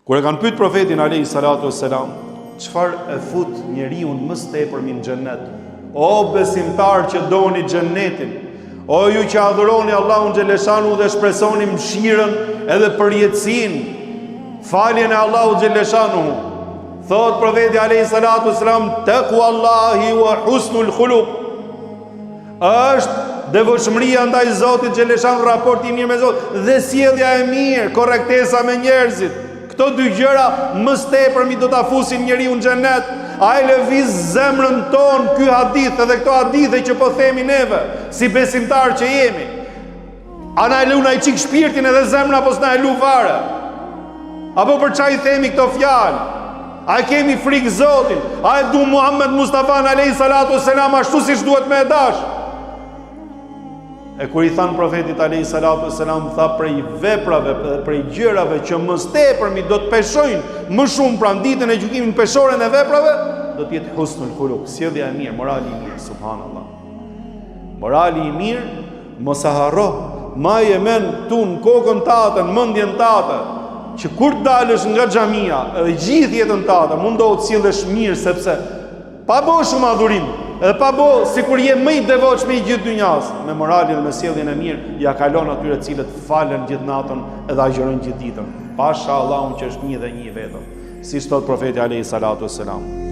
Kur e kanë pyet profetin alayhi salatu wassalam, çfarë e fut njeriu më së tepërmi në xhennet? O besimtar që doni xhennetin, o ju që adhuroni Allahun xheleshanu dhe shpresoni mëshirën edhe përjetësinë, faljen e Allahut xheleshanu. Thot profeti alayhi salatu wassalam, taqwallahi wa husnul khuluq. Është devotshmëria ndaj Zotit xheleshanu, raporti i mirë me Zotin dhe sjellja e mirë, korrektesa me njerëzit. Këto dy gjëra më së tepërmi do ta fusin njeriu në xhennet. Ai lëviz zemrën tonë ky hadith edhe këto hadithe që po themi neve, si besimtar që jemi. A na e lu na i çik shpirtin edhe zemra apo s'na e lu fare? Apo për çfarë i themi këto fjalë? A kemi frikë Zotin? A e du Muhammed Mustafa alayhi salatu wassalam ashtu siç duhet me e dash? E kur i thanë profetit alayhi salatu wassalam, tha prej veprave dhe prej gjërave që më së tepërmi do të peshojnë më shumë pranë ditën e gjykimit peshore në veprave, do të jetë husnul khuluq, sjellja e mirë, morali i mirë, subhanallah. Morali i mirë, mos e harro, maje men tu në kokën tate, në mendjen tate, që kur dalësh nga xhamia, edhe gjithë jetën tate, mundohet të sillesh mirë, sepse pa bo shumë adhurim, edhe pa bo sikur je më i devotshëm i gjithë dynjas, me moralin dhe me sjelljen e mirë, ja kalon atyre të cilët falen gjithë natën edhe agjërojnë gjithë ditën. Pasha Allahun që është një dhe një vetëm, siç thot profeti alayhi salatu wassalam.